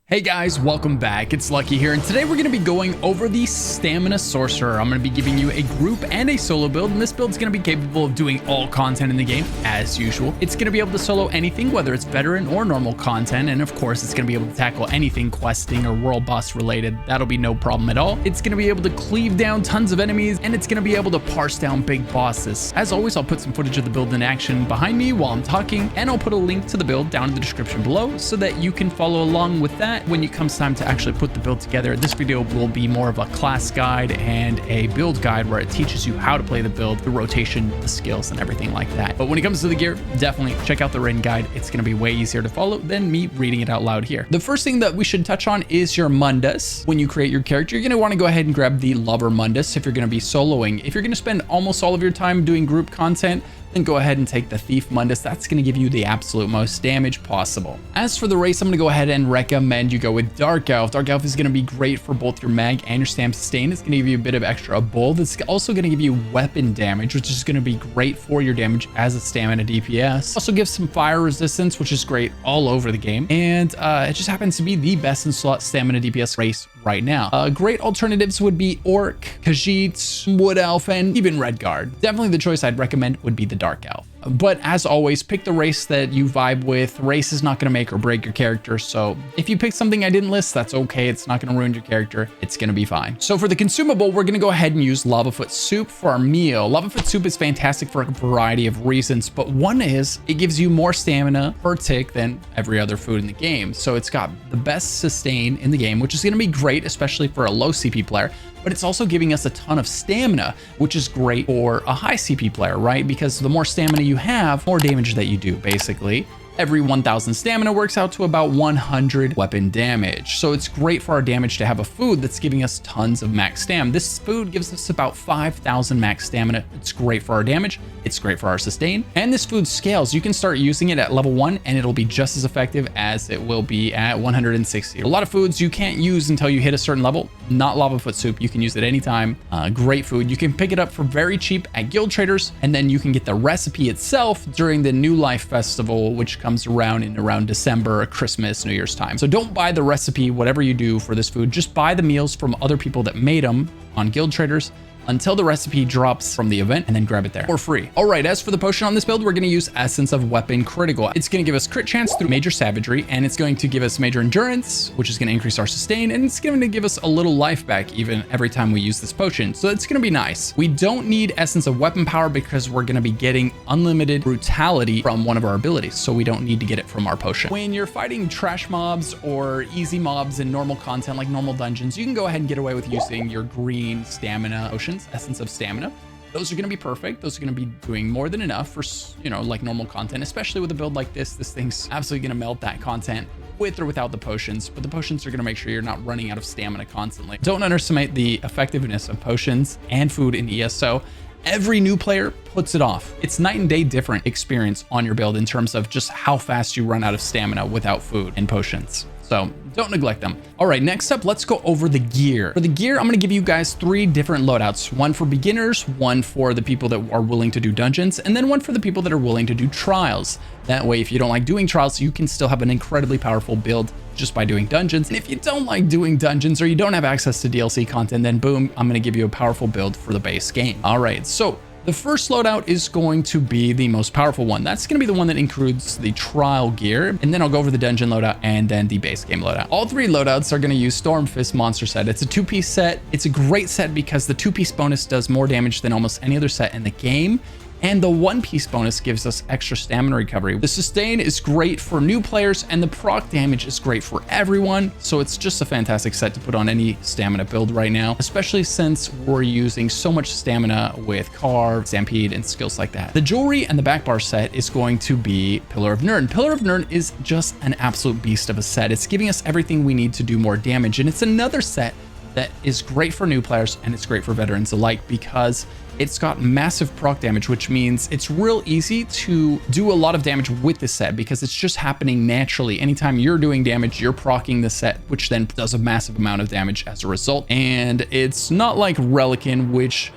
Hey guys, welcome back. It's Lucky here, and today we're going to be going over the Stamina Sorcerer. I'm going to be giving you a group and a solo build, and this build is going to be capable of doing all content in the game, as usual. It's going to be able to solo anything, whether it's veteran or normal content, and of course, it's going to be able to tackle anything questing or world boss related. That'll be no problem at all. It's going to be able to cleave down tons of enemies, and it's going to be able to parse down big bosses. As always, I'll put some footage of the build in action behind me while I'm talking, and I'll put a link to the build down in the description below so that you can follow along with that when it comes time to actually put the build together. This video will be more of a class guide and a build guide where it teaches you how to play the build, the rotation, the skills, and everything like that. But when it comes to the gear, definitely check out the written guide. It's going to be way easier to follow than me reading it out loud here. The first thing that we should touch on is your Mundus. When you create your character, you're going to want to go ahead and grab the Lover Mundus if you're going to be soloing. If you're going to spend almost all of your time doing group content, then go ahead and take the Thief Mundus. That's going to give you the absolute most damage possible. As for the race, I'm going to go ahead and recommend you go with Dark Elf. Dark Elf is going to be great for both your mag and your stam sustain. It's going to give you a bit of extra bold. It's also going to give you weapon damage, which is going to be great for your damage as a stamina DPS. Also gives some fire resistance, which is great all over the game. And it just happens to be the best in slot stamina DPS race right now. Great alternatives would be Orc, Khajiit, Wood Elf, and even Redguard. Definitely the choice I'd recommend would be the Dark Elf. But as always, pick the race that you vibe with. Race is not going to make or break your character. So if you pick something I didn't list, that's okay. It's not going to ruin your character. It's going to be fine. So for the consumable, we're going to go ahead and use Lavafoot Soup for our meal. Lavafoot Soup is fantastic for a variety of reasons, but one is it gives you more stamina per tick than every other food in the game. So it's got the best sustain in the game, which is going to be great, especially for a low CP player. But it's also giving us a ton of stamina, which is great for a high CP player, right? Because the more stamina you have, more damage that you do, basically. Every 1000 stamina works out to about 100 weapon damage. So it's great for our damage to have a food that's giving us tons of max stam. This food gives us about 5000 max stamina. It's great for our damage. It's great for our sustain. And this food scales. You can start using it at level 1 and it'll be just as effective as it will be at 160. A lot of foods you can't use until you hit a certain level. Not Lavafoot Soup. You can use it anytime. Great food. You can pick it up for very cheap at Guild Traders, and then you can get the recipe itself during the New Life Festival, which comes around in around December, Christmas, New Year's time. So don't buy the recipe, whatever you do for this food, just buy the meals from other people that made them on Guild Traders until the recipe drops from the event, and then grab it there for free. All right, as for the potion on this build, we're going to use Essence of Weapon Critical. It's going to give us crit chance through major savagery, and it's going to give us major endurance, which is going to increase our sustain, and it's going to give us a little life back even every time we use this potion. So it's going to be nice. We don't need Essence of Weapon Power because we're going to be getting unlimited brutality from one of our abilities, so we don't need to get it from our potion. When you're fighting trash mobs or easy mobs in normal content like normal dungeons, you can go ahead and get away with using your green stamina potions. Essence of Stamina. Those are going to be perfect. Those are going to be doing more than enough for, you know, like normal content, especially with a build like this. This thing's absolutely going to melt that content with or without the potions, but the potions are going to make sure you're not running out of stamina constantly. Don't underestimate the effectiveness of potions and food in ESO. Every new player puts it off. It's night and day different experience on your build in terms of just how fast you run out of stamina without food and potions. So don't neglect them. All right, next up, let's go over the gear. For the gear, I'm going to give you guys 3 different loadouts. One for beginners, one for the people that are willing to do dungeons, and then one for the people that are willing to do trials. That way, if you don't like doing trials, you can still have an incredibly powerful build just by doing dungeons. And if you don't like doing dungeons or you don't have access to DLC content, then boom, I'm going to give you a powerful build for the base game. All right, so the first loadout is going to be the most powerful one. That's going to be the one that includes the trial gear, and then I'll go over the dungeon loadout and then the base game loadout. All 3 loadouts are going to use Stormfist monster set. It's a 2-piece set. It's a great set because the 2-piece bonus does more damage than almost any other set in the game. And the 1-piece bonus gives us extra stamina recovery. The sustain is great for new players, and the proc damage is great for everyone. So it's just a fantastic set to put on any stamina build right now, especially since we're using so much stamina with Carve, Stampede, and skills like that. The jewelry and the back bar set is going to be Pillar of Nirn. Pillar of Nirn is just an absolute beast of a set. It's giving us everything we need to do more damage, and it's another set that is great for new players and it's great for veterans alike because it's got massive proc damage, which means it's real easy to do a lot of damage with this set because it's just happening naturally. Anytime you're doing damage, you're proccing the set, which then does a massive amount of damage as a result. And it's not like Relican, which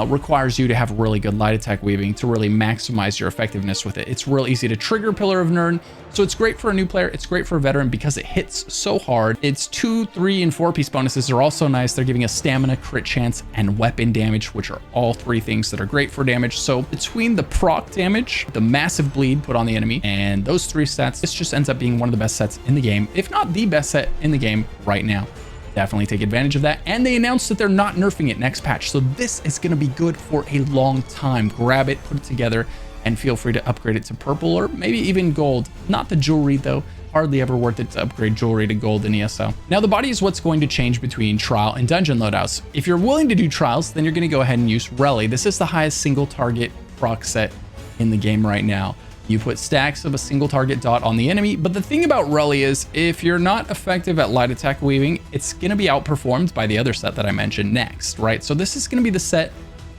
requires you to have really good light attack weaving to really maximize your effectiveness with it. It's real easy to trigger Pillar of Nirn, so it's great for a new player. It's great for a veteran because it hits so hard. Its 2, 3, and 4 piece bonuses are also nice. They're giving us stamina, crit chance, and weapon damage, which are all 3 things that are great for damage. So between the proc damage, the massive bleed put on the enemy, and those 3 sets, this just ends up being one of the best sets in the game, if not the best set in the game right now. Definitely take advantage of that. And they announced that they're not nerfing it next patch, so this is going to be good for a long time. Grab it, put it together, and feel free to upgrade it to purple or maybe even gold. Not the jewelry though. Hardly ever worth it to upgrade jewelry to gold in ESO. Now the body is what's going to change between trial and dungeon loadouts. If you're willing to do trials, then you're going to go ahead and use Rally. This is the highest single target proc set in the game right now. You put stacks of a single target dot on the enemy, but the thing about Rally is if you're not effective at light attack weaving, it's going to be outperformed by the other set that I mentioned next, right? So this is going to be the set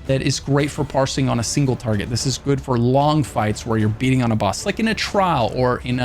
that is great for parsing on a single target. This is good for long fights where you're beating on a boss, like in a trial or in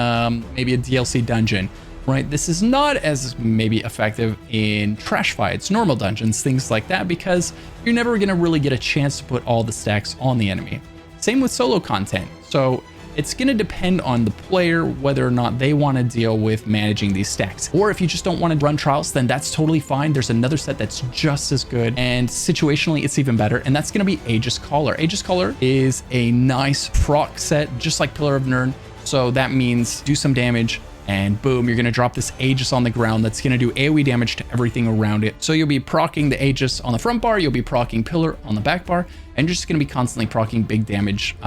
maybe a DLC dungeon, right? This is not as maybe effective in trash fights, normal dungeons, things like that, because you're never going to really get a chance to put all the stacks on the enemy. Same with solo content. So it's going to depend on the player whether or not they want to deal with managing these stacks. Or if you just don't want to run trials, then that's totally fine. There's another set that's just as good, and situationally it's even better, and that's going to be Aegis Caller. Aegis Caller is a nice proc set, just like Pillar of Nirn. So that means do some damage, and boom, you're going to drop this Aegis on the ground that's going to do AoE damage to everything around it. So you'll be proccing the Aegis on the front bar, you'll be proccing Pillar on the back bar, and you're just going to be constantly proccing big damage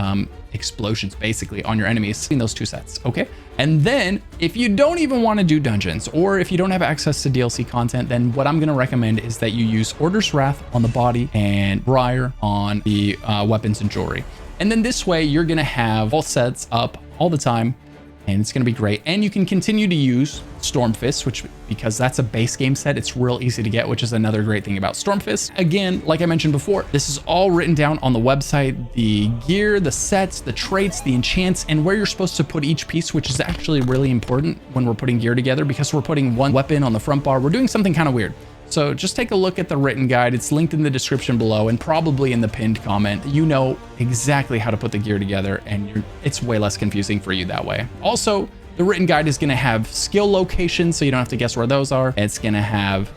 explosions basically on your enemies in those 2 sets, okay? And then if you don't even want to do dungeons, or if you don't have access to DLC content, then what I'm going to recommend is that you use Order's Wrath on the body and Briar on the weapons and jewelry. And then this way you're going to have all sets up all the time, and it's going to be great. And you can continue to use Stormfist, which, because that's a base game set, it's real easy to get, which is another great thing about Stormfist. Again, like I mentioned before, this is all written down on the website, the gear, the sets, the traits, the enchants, and where you're supposed to put each piece, which is actually really important when we're putting gear together, because we're putting one weapon on the front bar. We're doing something kind of weird. So just take a look at the written guide. It's linked in the description below and probably in the pinned comment. You know exactly how to put the gear together, and it's way less confusing for you that way. Also, the written guide is going to have skill locations, so you don't have to guess where those are. It's going to have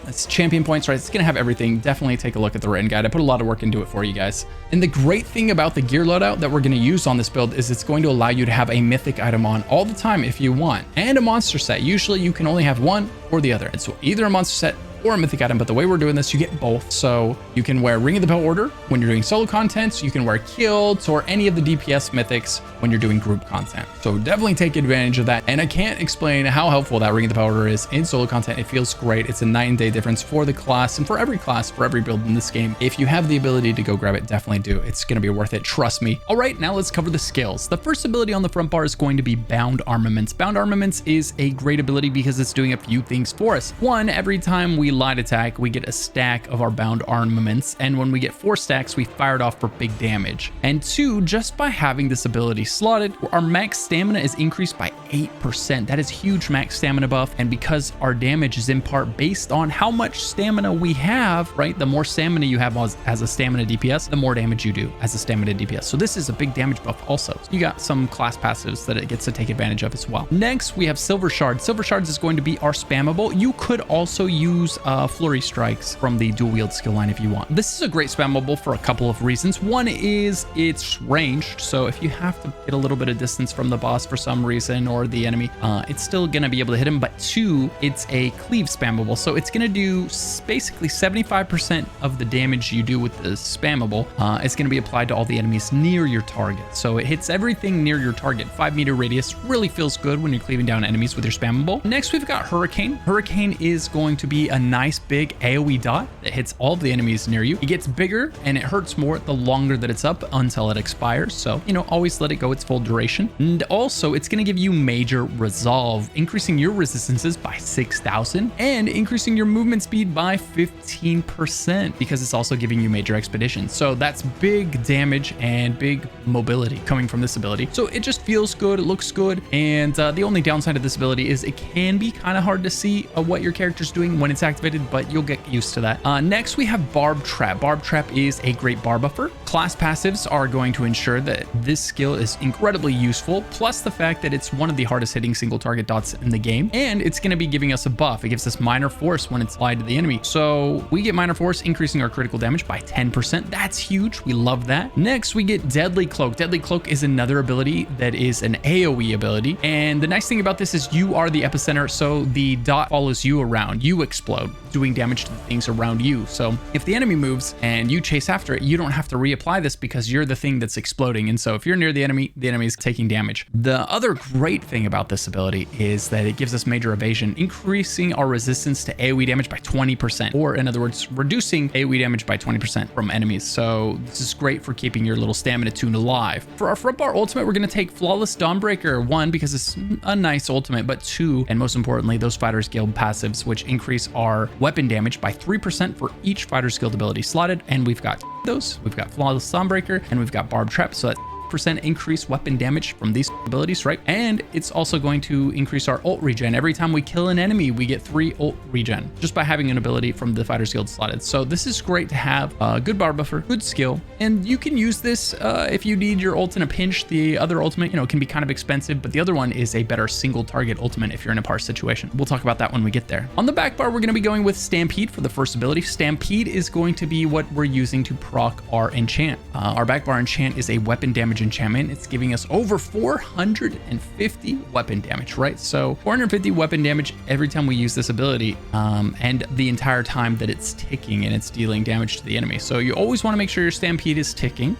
it's champion points, right? It's going to have everything. Definitely take a look at the written guide. I put a lot of work into it for you guys. And the great thing about the gear loadout that we're going to use on this build is it's going to allow you to have a mythic item on all the time if you want, and a monster set. Usually you can only have one or the other. It's either a monster set or a mythic item, but the way we're doing this, you get both. So you can wear Ring of the Bell Order when you're doing solo content, so you can wear Kilts or any of the DPS mythics when you're doing group content. So definitely take advantage of that. And I can't explain how helpful that Ring of the Bell Order is in solo content. It feels great. It's a night and day difference for the class and for every class, for every build in this game. If you have the ability to go grab it, definitely do. It's going to be worth it. Trust me. All right, now let's cover the skills. The first ability on the front bar is going to be Bound Armaments. Bound Armaments is a great ability because it's doing a few things for us. One, every time we light attack, we get a stack of our bound armaments, and when we get 4 stacks, we fire it off for big damage. And 2, just by having this ability slotted, our max stamina is increased by 8%. That is huge max stamina buff, and because our damage is in part based on how much stamina we have, right? The more stamina you have as a stamina DPS, the more damage you do as a stamina DPS. So this is a big damage buff also. So you got some class passives that it gets to take advantage of as well. Next, we have Silver Shards. Silver Shards is going to be our spammable. You could also use Flurry Strikes from the dual wield skill line if you want. This is a great spammable for a couple of reasons. One is it's ranged, so if you have to get a little bit of distance from the boss for some reason or the enemy, it's still gonna be able to hit him. But 2, it's a cleave spammable, so it's gonna do basically 75% of the damage you do with the spammable. It's gonna be applied to all the enemies near your target, so it hits everything near your target. 5-meter radius really feels good when you're cleaving down enemies with your spammable. Next, we've got Hurricane. Hurricane is going to be a nice big AoE dot that hits all of the enemies near you. It gets bigger and it hurts more the longer that it's up until it expires. So, you know, always let it go its full duration. And also, it's going to give you Major Resolve, increasing your resistances by 6,000 and increasing your movement speed by 15% because it's also giving you Major Expedition. So that's big damage and big mobility coming from this ability. So it just feels good. It looks good. And the only downside of this ability is it can be kind of hard to see what your character's doing when it's active activated, but you'll get used to that. Next, we have Barb Trap. Barb Trap is a great bar buffer. Class passives are going to ensure that this skill is incredibly useful, plus the fact that it's one of the hardest hitting single target dots in the game, and it's going to be giving us a buff. It gives us minor force when it's applied to the enemy. So we get minor force, increasing our critical damage by 10%. That's huge. We love that. Next, we get Deadly Cloak. Deadly Cloak is another ability that is an AoE ability. And the nice thing about this is you are the epicenter, so the dot follows you around. You explode, doing damage to the things around you. So if the enemy moves and you chase after it, you don't have to reapply this because you're the thing that's exploding. And so if you're near the enemy is taking damage. The other great thing about this ability is that it gives us major evasion, increasing our resistance to AoE damage by 20%, or in other words, reducing AoE damage by 20% from enemies. So this is great for keeping your little stamina tune alive. For our front bar ultimate, we're going to take Flawless Dawnbreaker. One, because it's a nice ultimate, but two, and most importantly, those Fighters Guild passives, which increase our weapon damage by 3% for each Fighters Guild ability slotted. And we've got those, we've got Flawless Dawnbreaker, and we've got Barb Trap. So that's % increase weapon damage from these abilities, right? And it's also going to increase our ult regen. Every time we kill an enemy, we get 3 ult regen just by having an ability from the Fighters Guild slotted. So this is great to have a good bar buffer, good skill, and you can use this if you need your ult in a pinch. The other ultimate, can be kind of expensive, but the other one is a better single target ultimate if you're in a parse situation. We'll talk about that when we get there. On the back bar, we're going to be going with Stampede for the first ability. Stampede is going to be what we're using to proc our enchant. Our back bar enchant is a weapon damage enchantment. It's giving us over 450 weapon damage, right? So 450 weapon damage every time we use this ability, and the entire time that it's ticking and it's dealing damage to the enemy. So you always want to make sure your Stampede is ticking.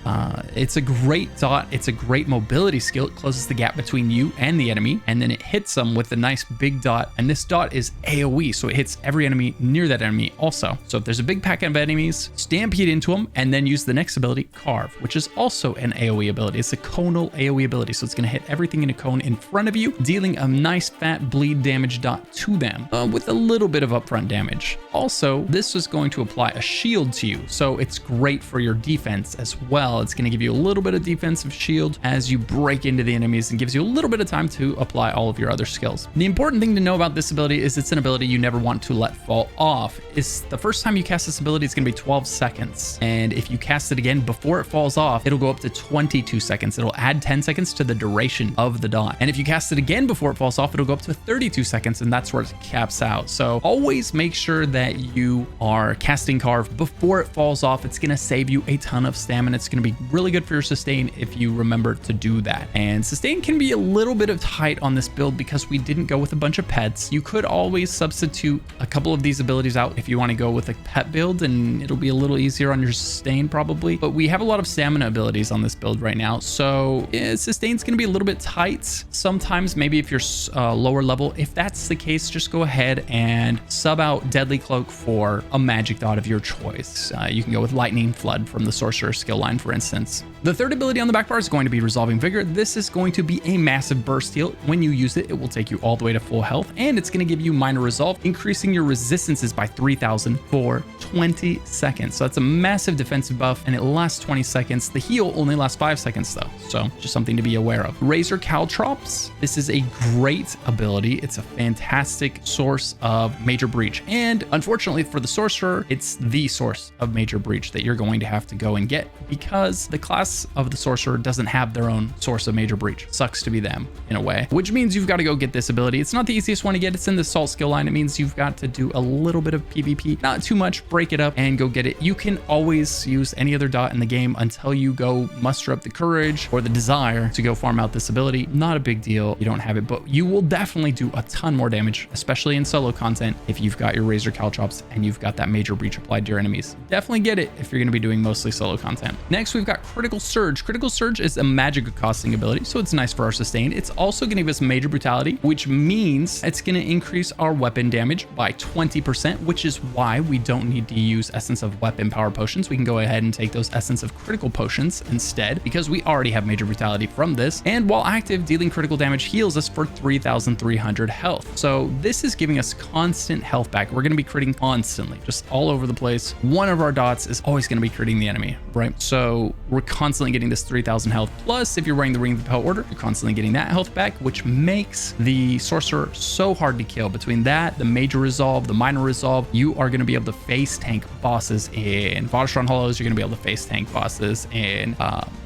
It's a great dot. It's a great mobility skill. It closes the gap between you and the enemy, and then it hits them with a nice big dot. And this dot is AoE, so it hits every enemy near that enemy also. So if there's a big pack of enemies, Stampede into them, and then use the next ability, Carve, which is also an AoE ability. It's a conal AoE ability, so it's going to hit everything in a cone in front of you, dealing a nice fat bleed damage dot to them with a little bit of upfront damage. Also, this is going to apply a shield to you, so it's great for your defense as well. It's going to give you a little bit of defensive shield as you break into the enemies and gives you a little bit of time to apply all of your other skills. The important thing to know about this ability is it's an ability you never want to let fall off. It's the first time you cast this ability, it's going to be 12 seconds, and if you cast it again before it falls off, it'll go up to 22 seconds. It'll add 10 seconds to the duration of the dot. And if you cast it again before it falls off, it'll go up to 32 seconds, and that's where it caps out. So always make sure that you are casting Carve before it falls off. It's going to save you a ton of stamina. It's going to be really good for your sustain if you remember to do that. And sustain can be a little bit of tight on this build because we didn't go with a bunch of pets. You could always substitute a couple of these abilities out if you want to go with a pet build, and it'll be a little easier on your sustain probably. But we have a lot of stamina abilities on this build right now, so sustain's going to be a little bit tight sometimes. Maybe if you're lower level, if that's the case, just go ahead and sub out Deadly Cloak for a magic dot of your choice. You can go with Lightning Flood from the Sorcerer skill line, for instance. The third ability on the back bar is going to be Resolving Vigor. This is going to be a massive burst heal. When you use it, it will take you all the way to full health, and it's going to give you minor resolve, increasing your resistances by 3,000 for 20 seconds. So that's a massive defensive buff, and it lasts 20 seconds. The heal only lasts 5 seconds though, so just something to be aware of. Razor Caltrops. This is a great ability. It's a fantastic source of major breach, and unfortunately for the Sorcerer, it's the source of major breach that you're going to have to go and get, because the class of the Sorcerer doesn't have their own source of major breach. Sucks to be them in a way, which means you've got to go get this ability. It's not the easiest one to get. It's in the Salt skill line. It means you've got to do a little bit of PvP, not too much, break it up and go get it. You can always use any other dot in the game until you go muster up the courage or the desire to go farm out this ability. Not a big deal. You don't have it, but you will definitely do a ton more damage, especially in solo content, if you've got your Razor Caltrops and you've got that major breach applied to your enemies. Definitely get it if you're going to be doing mostly solo content. Next, we've got Critical Surge. Critical Surge is a magic costing ability, so it's nice for our sustain. It's also going to give us Major Brutality, which means it's going to increase our weapon damage by 20%, which is why we don't need to use Essence of Weapon Power Potions. We can go ahead and take those Essence of Critical Potions instead, because we already have Major Brutality from this. And while active, dealing critical damage heals us for 3,300 health. So this is giving us constant health back. We're going to be critting constantly, just all over the place. One of our dots is always going to be critting the enemy, right? So we're constantly getting this 3,000 health. Plus, if you're wearing the Ring of the Pale Order, you're constantly getting that health back, which makes the Sorcerer so hard to kill. Between that, the Major Resolve, the Minor Resolve, you are going to be able to face tank bosses in Vaterstron Hollows. You're going to be able to face tank bosses in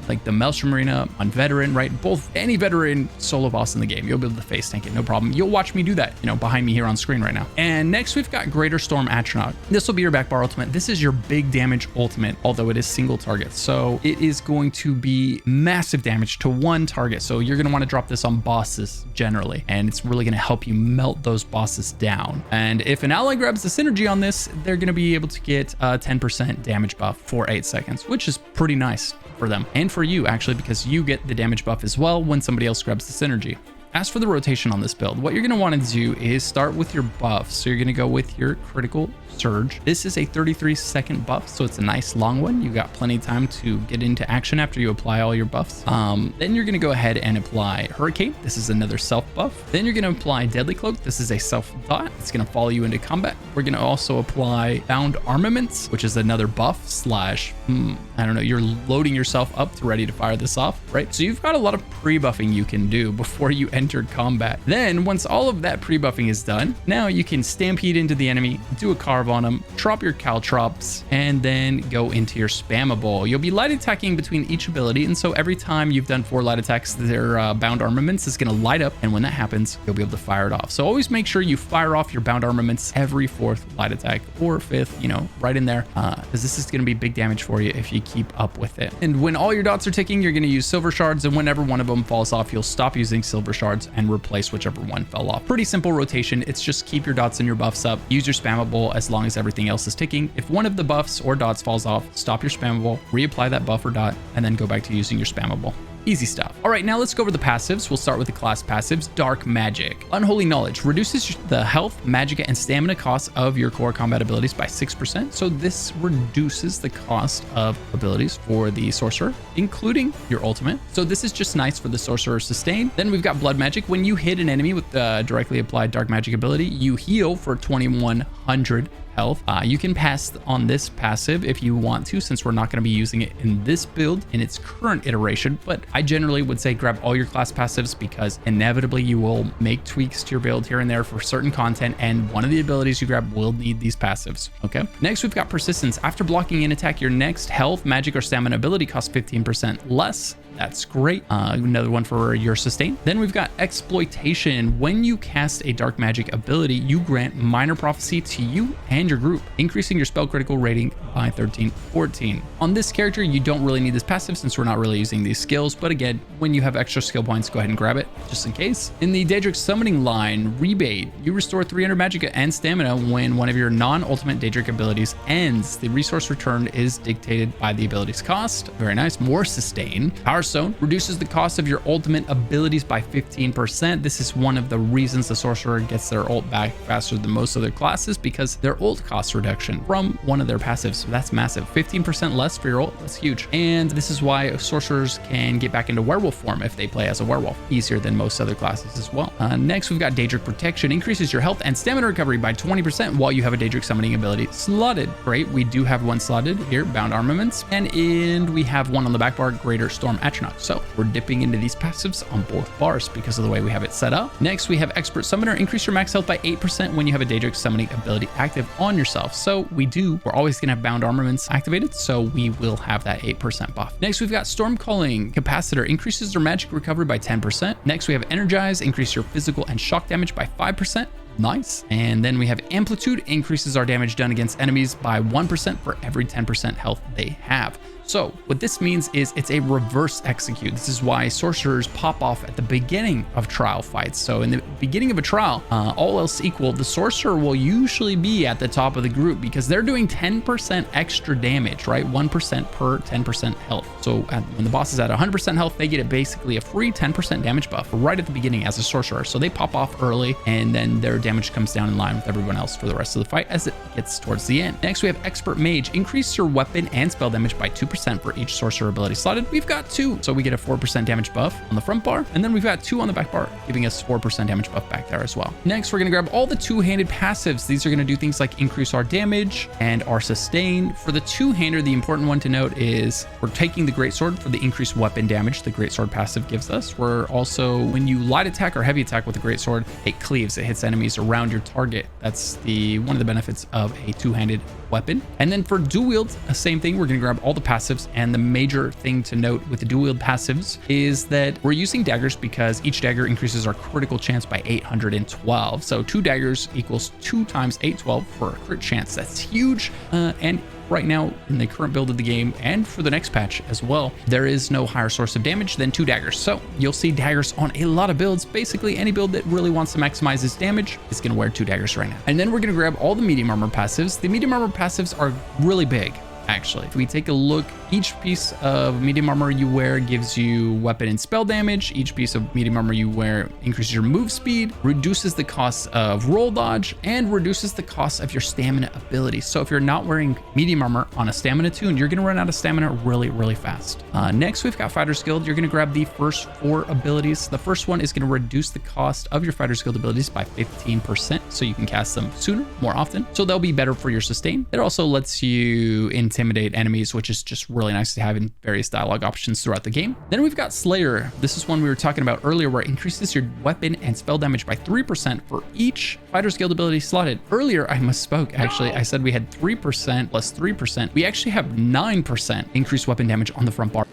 like the Maelstrom Arena on Veteran, right? Both, any Veteran solo boss in the game, you'll be able to face tank it, no problem. You'll watch me do that, you know, behind me here on screen right now. And next we've got Greater Storm Atronach. This will be your back bar ultimate. This is your big damage ultimate, although it is single target. So it is going to be massive damage to one target. So you're going to want to drop this on bosses generally, and it's really going to help you melt those bosses down. And if an ally grabs the synergy on this, they're going to be able to get a 10% damage buff for 8 seconds, which is pretty nice for them and for you actually, because you get the damage buff as well when somebody else grabs the synergy. As for the rotation on this build, what you're going to want to do is start with your buffs. So you're going to go with your critical surge. This is a 33-second buff, so it's a nice long one. You got plenty of time to get into action after you apply all your buffs. Then you're going to go ahead and apply Hurricane. This is another self buff. Then you're going to apply Deadly Cloak. This is a self dot. It's going to follow you into combat. We're going to also apply Bound Armaments, which is another buff slash, I don't know, you're loading yourself up to ready to fire this off, right? So you've got a lot of pre-buffing you can do before you enter combat. Then once all of that pre-buffing is done, now you can stampede into the enemy, do a carve on them, drop your caltrops, and then go into your spammable. You'll be light attacking between each ability, and so every time you've done 4 light attacks, their Bound Armaments is going to light up, and when that happens, you'll be able to fire it off. So always make sure you fire off your Bound Armaments every 4th light attack, or 5th, you know, right in there, because this is going to be big damage for you if you keep up with it. And when all your dots are ticking, you're going to use Silver Shards, and whenever one of them falls off, you'll stop using Silver Shards and replace whichever one fell off. Pretty simple rotation. It's just keep your dots and your buffs up, use your spammable as long as everything else is ticking. If one of the buffs or dots falls off, stop your spammable, reapply that buff or dot, and then go back to using your spammable. Easy stuff. All right, now let's go over the passives. We'll start with the class passives. Dark Magic. Unholy Knowledge reduces the health, magicka, and stamina costs of your core combat abilities by 6%. So this reduces the cost of abilities for the Sorcerer, including your ultimate. So this is just nice for the Sorcerer sustain. Then we've got Blood Magic. When you hit an enemy with the directly applied Dark Magic ability, you heal for 2100 health. You can pass on this passive if you want to, since we're not going to be using it in this build in its current iteration, but I generally would say grab all your class passives because inevitably you will make tweaks to your build here and there for certain content, and one of the abilities you grab will need these passives. Okay, next we've got Persistence. After blocking an attack, your next health, magic, or stamina ability costs 15% less. That's great. Another one for your sustain. Then we've got Exploitation. When you cast a dark magic ability, you grant minor prophecy to you and your group, increasing your spell critical rating by 1314. On this character, you don't really need this passive since we're not really using these skills, but again, when you have extra skill points, go ahead and grab it just in case. In the Daedric Summoning line, Rebate, you restore 300 magicka and stamina when one of your non-ultimate Daedric abilities ends. The resource return is dictated by the ability's cost. Very nice. More sustain. Power Stone reduces the cost of your ultimate abilities by 15%. This is one of the reasons the Sorcerer gets their ult back faster than most other classes, because their ult cost reduction from one of their passives. So that's massive. 15% less for your ult. That's huge. And this is why Sorcerers can get back into werewolf form if they play as a werewolf. Easier than most other classes as well. Next, we've got Daedric Protection. Increases your health and stamina recovery by 20% while you have a Daedric Summoning ability slotted. Great. We do have one slotted here, Bound Armaments. And we have one on the back bar, Greater Storm Atronach. So we're dipping into these passives on both bars because of the way we have it set up. Next, we have Expert Summoner. Increase your max health by 8% when you have a Daedric Summoning ability active on yourself. So we're always going to have Bound Armaments activated, so we will have that 8% buff. Next, we've got Storm Calling. Capacitor increases their magic recovery by 10%. Next, we have Energize. Increase your physical and shock damage by 5%. Nice. And then we have Amplitude, increases our damage done against enemies by 1% for every 10% health they have. So what this means is it's a reverse execute. This is why sorcerers pop off at the beginning of trial fights. So in the beginning of a trial, all else equal, the sorcerer will usually be at the top of the group because they're doing 10% extra damage, right? 1% per 10% health. So when the boss is at 100% health, they get basically a free 10% damage buff right at the beginning as a sorcerer. So they pop off early, and then their damage comes down in line with everyone else for the rest of the fight as it gets towards the end. Next, we have Expert Mage. Increase your weapon and spell damage by 2%. 3% for each sorcerer ability slotted. We've got 2, so we get a 4% damage buff on the front bar, and then we've got 2 on the back bar, giving us 4% damage buff back there as well. Next, we're gonna grab all the two-handed passives. These are gonna do things like increase our damage and our sustain. For the two-hander, the important one to note is we're taking the greatsword for the increased weapon damage the greatsword passive gives us. We're also, when you light attack or heavy attack with the greatsword, it cleaves, it hits enemies around your target. That's one of the benefits of a two-handed weapon. And then for dual wield, same thing. We're gonna grab all the passives, and the major thing to note with the dual wield passives is that we're using daggers because each dagger increases our critical chance by 812. So 2 daggers equals 2 times 812 for a crit chance. That's huge. And right now in the current build of the game, and for the next patch as well, there is no higher source of damage than 2 daggers. So you'll see daggers on a lot of builds. Basically any build that really wants to maximize its damage is going to wear 2 daggers right now. And then we're going to grab all the medium armor passives. The medium armor passives are really big. Actually, if we take a look, each piece of medium armor you wear gives you weapon and spell damage. Each piece of medium armor you wear increases your move speed, reduces the cost of roll dodge, and reduces the cost of your stamina ability. So if you're not wearing medium armor on a stamina tune, you're going to run out of stamina really, really fast. Next, we've got Fighter's Guild. You're going to grab the first 4 abilities. The first one is going to reduce the cost of your Fighter's Guild abilities by 15%, so you can cast them sooner, more often. So they'll be better for your sustain. It also lets you intimidate enemies, which is just really nice to have in various dialogue options throughout the game. Then we've got Slayer. This is one we were talking about earlier, where it increases your weapon and spell damage by 3% for each Fighter's Guild ability slotted. Earlier, I misspoke. Actually, I said we had 3% plus 3%. We actually have 9% increased weapon damage on the front bar.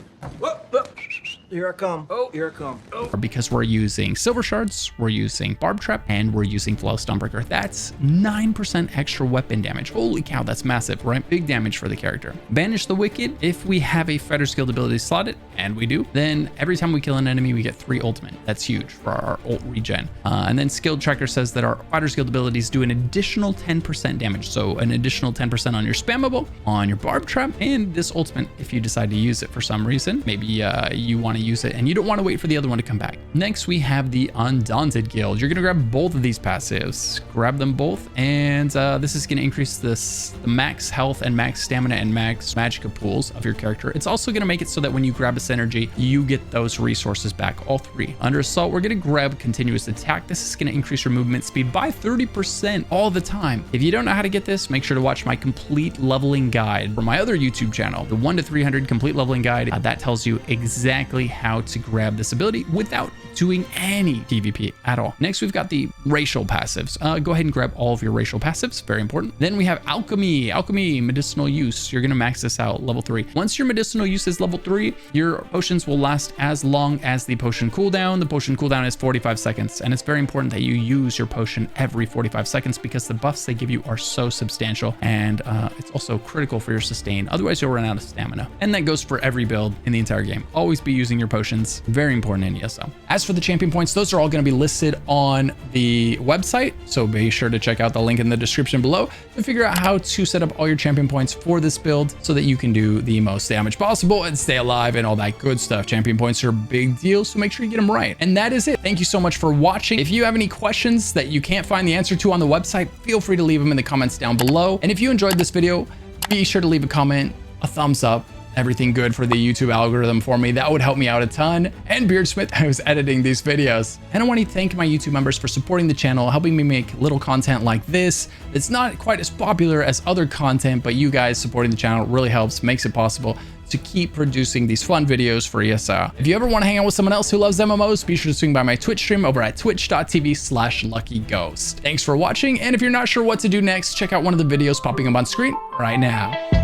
Here I come. Oh, here I come. Oh. Because we're using Silver Shards, we're using Barb Trap, and we're using Flawless Stonebreaker. That's 9% extra weapon damage. Holy cow, that's massive, right? Big damage for the character. Banish the Wicked. If we have a Fighter's Guild ability slotted, and we do, then every time we kill an enemy, we get 3 ultimate. That's huge for our ult regen. And then Skill Tracker says that our Fighter's Guild abilities do an additional 10% damage. So an additional 10% on your spammable, on your Barb Trap, and this ultimate if you decide to use it for some reason. Maybe you want to use it and you don't want to wait for the other one to come back. Next, we have the Undaunted Guild. You're going to grab both of these passives. Grab them both, and this is going to increase the max health and max stamina and max magicka pools of your character. It's also going to make it so that when you grab a synergy, you get those resources back, all 3. Under Assault, we're going to grab Continuous Attack. This is going to increase your movement speed by 30% all the time. If you don't know how to get this, make sure to watch my complete leveling guide from my other YouTube channel, the 1 to 300 complete leveling guide. That tells you exactly how to grab this ability without doing any PvP at all. Next, we've got the racial passives. Go ahead and grab all of your racial passives, very important. Then we have Alchemy. Alchemy, medicinal use. You're gonna max this out, level 3. Once your medicinal use is level 3, your potions will last as long as the potion cooldown. The potion cooldown is 45 seconds, and it's very important that you use your potion every 45 seconds because the buffs they give you are so substantial, and it's also critical for your sustain. Otherwise, you'll run out of stamina. And that goes for every build in the entire game. Always be using your potions. Very important in ESO. As for the champion points, those are all going to be listed on the website, so be sure to check out the link in the description below to figure out how to set up all your champion points for this build so that you can do the most damage possible and stay alive and all that good stuff. Champion points are a big deal, so make sure you get them right. And that is it. Thank you so much for watching. If you have any questions that you can't find the answer to on the website, feel free to leave them in the comments down below. And if you enjoyed this video, be sure to leave a comment, a thumbs up, everything good for the YouTube algorithm for me. That would help me out a ton. And Beardsmith, who's editing these videos. And I want to thank my YouTube members for supporting the channel, helping me make little content like this. It's not quite as popular as other content, but you guys supporting the channel really helps, makes it possible to keep producing these fun videos for ESO. If you ever want to hang out with someone else who loves MMOs, be sure to swing by my Twitch stream over at twitch.tv/luckyghost. Thanks for watching, and if you're not sure what to do next, check out one of the videos popping up on screen right now.